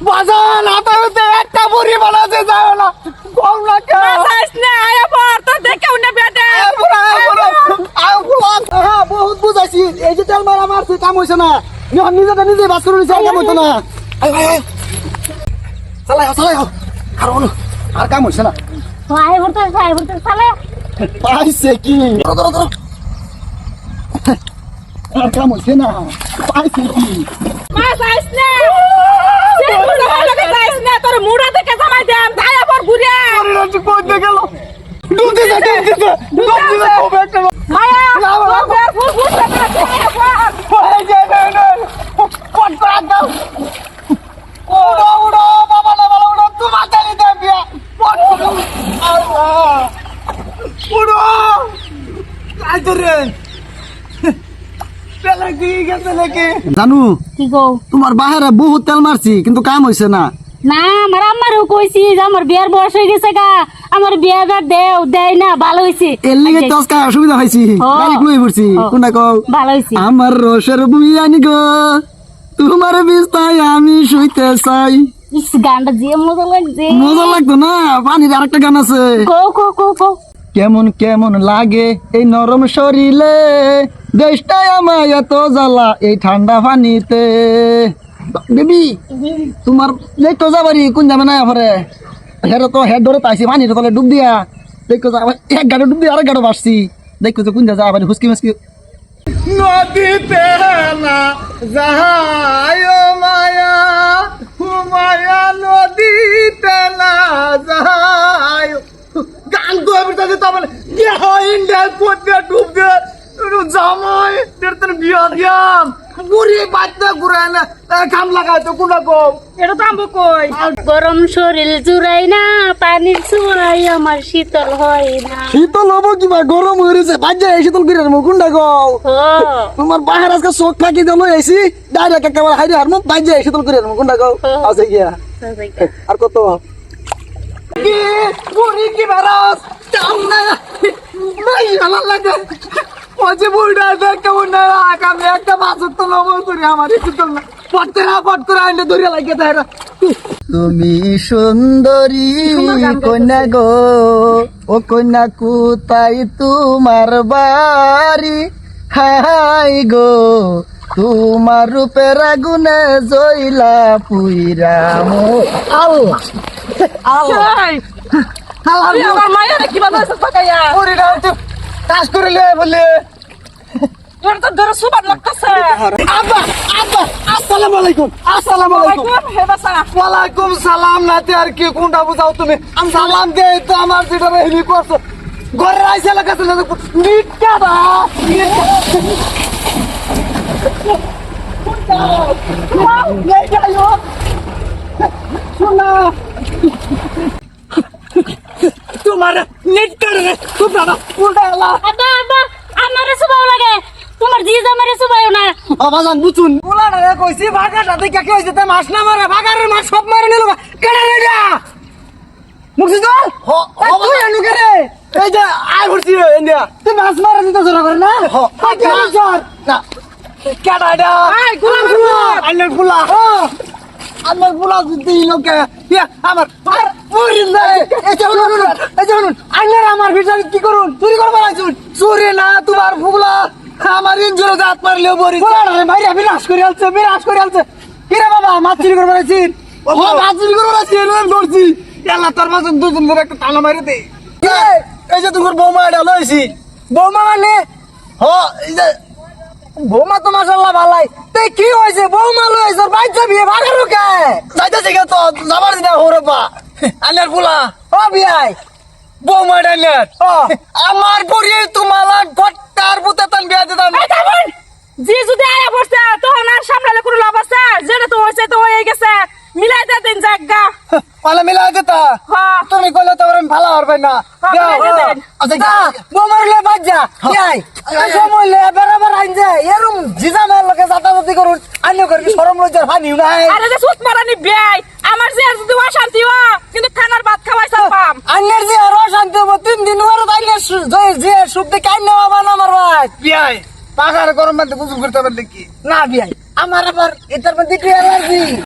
বাজান আতাতে একটা বুড়ি বানাতে যাও না কম না কে বাজাস না আয়া পর তো দেখে উনি বেটা হ্যাঁ বহুত বুঝাইছি এই যে তেল মারা মারছে কাম হইছে না নিজেটা নিজে বাস করে নিছে কাম হতো না চালাই আর কাম হইছে না ভাই ভরতে চালে পাইছে কি আর কাম হইছে না পাইছে কি বাজাস না সে বুড়া লাগে যাইস না তোর মুড়া দেখে জামাই দেন আয়া পর ঘুরে আরে কই দে গেল ডুবতে যা খুব একটা মায়া তোর ফুল ফুল এই যে না পট করে দাও উড়ো বাবা না বাবা উড়ো তুমি মাথায় দে বিয়া পট করে আল্লাহ উড়ো কাই করে পেলে কি গেছে নাকি জানু কি গো তোমার বাহিরে বহুত তেল মারছি কিন্তু কাম হইছে না না আমার আম্মারও কইছি যে আমার বিয়ার বয়স হয়ে গেছে গা আমার বিয়াটা দেয় না ভালো হইছে এর লিগে তো আজকে অসুবিধা হইছি গাড়ি লই পড়ছি কোনটা কও ভালো হইছে আমার রসের বুইয়ানি গো তোমার বিস্তায় আমি শুইতে চাই ইস গানটা যে মজা লাগছে মজা লাগতো না পানির আরেকটা গান আছে কো কেমন কেমন লাগে এই নরম শরীরে দেশটাই আমায় এত জ্বালা এই ঠান্ডা পানিতে বেবি তোমার দেখতো যাবারি কোন যাবে না পরে হেরে তো হেড ধরে পাইছি পানির তলে ডুব দিয়া দেখো যাবার এক গাড়ি ডুব দিয়া আরেক গাড়ি বাসছি দেখো যে কোন যা পানি হুসকি মুসকি নদীতে না যাহায় মায়া হুমায়া নদীতে না যাহায় গান তো আমি তাতে তো মানে কি হয় ইন্ডিয়া কোতে ডুব দে জামাই তেরতন বিয়া দিয়াম বুড়ি বাচ্চা ঘুরে না কাম লাগাই তো কোনা কো এটা তো আমবো কই গরম শরীর জুড়াই না পানির ছোঁয়াই আমার শীতল হয় না শীতল হবো কিবা গরম হয়েছে বাচ্চা শীতল করে নেবো কোনটা গো তোমার বাহার আজকে চোখ ফাঁকি দিল এসি ডাইরেক্ট একেবারে হাইরে হারমো বাচ্চা শীতল করে নেবো কোনটা গো আছে গিয়া আর কত কি বুড়ি কি বারাস কাম না নাই ভালো লাগে ওজে বুড়া দেখ কেমন না কাম একটা বাসর তো লবো করে আমার শীতল না পট করে আইলে দরিয়া লাগে তাইরা তুমি সুন্দরী কন্যা গো ও কন্যা কোথায় তোমার বাড়ি হাই গো তোমার রূপের আগুনে জইলা পুইরা মো আল্লাহ তুই আমার মায়ের কি বাজাইছ পাকাইয়া ওরে না তুই কাজ করে লে বলে তোর তো ধরে সুবাদ লাগতেছে আব্বা আসসালামু আলাইকুম হে বাসা ওয়ালাইকুম সালাম নাতে আর কি কোনটা বুঝাও তুমি আমি সালাম দে তো আমার যেটা রেডি করছো ঘরে আইছে লাগা চলে নিটকা দা শোনা তোমার নেট করে খুব দাদা উল্টা এলা আব্বা আমারে সুবাও লাগে তোমার জিজ আমারে সুবাও না বাবাজান বুঝুন বলা রে কইছি ভাগাটা দেখে কি হইছে তে মাছ না মারে ভাগারের মাছ সব মারে নিল কেডা রে যা মুর্শিদুল তুই এনু করে এই যে আই ভরছি ইন্ডিয়া তুই মাছ মারে দিতে জোরা করে না আই কি জোর না কেডা এটা আই গুলাম আইনের ফুলা আমার ফুলা দিতে লোকে আমার আর পুরি না এই যে শুনুন আইনের আমার ভিতরে কি করুন চুরি করবা আইছুন চুরি না তোমার ফুলা আমার ইনজুরে জাত মারলেও বরি আরে ভাই বিনাশ করে আলছে কি রে বাবা মাছ চুরি করবা আইছিন ও মাছ চুরি করবা আইছিন আমি ধরছি আল্লাহ তোর মাঝে দুজন ধরে একটা টানা মাইরে দে এই যে তোমার বৌমা এটা লইছি বৌমা মানে এই যে বৌমা তো মাশাআল্লাহ ভালাই তে কি হইছে বৌমা লইছর বাইচা বিয়ে ভাগারু কে যাইতাছে কে তো যাবার দিনা হরবা আনার ফুলা ও বিয়াই বৌমা ডাইনার আমার পরিয়ে তোমালা গট্টার পুতে তান বিয়া দিতাম জি যদি আয়া পড়ছে তখন আর সামলালে কোনো লাভ আছে যেটা তো হইছে তো হয়ে গেছে মিলাই দে দিন জায়গা পালা মিলা দিতা হ্যাঁ তুমি কইলে তো আমি ভালো হরবে না আচ্ছা বৌমার লে বাজ্জা বিয়াই সময় লে বরাবর আইন যায় এরম জিজামের লগে জাতাজাতি করুন আইনো করবি শরম লজ্জার পানিও নাই আরে যে সুত মারানি বিয়াই আমার যে আর যদি অশান্তি হয় কিন্তু খানার ভাত খাওয়াইছাম পাম আইনের যে আর শান্তি হবো 3 দিন ওর আইনের যে সুখ দেখে আইনে বাবা না আমার ভাই বিয়াই পাখার গরম মধ্যে বুঝুন করতে পারলে কি না বিয়াই আমার আবার এটার মধ্যে কি অ্যালার্জি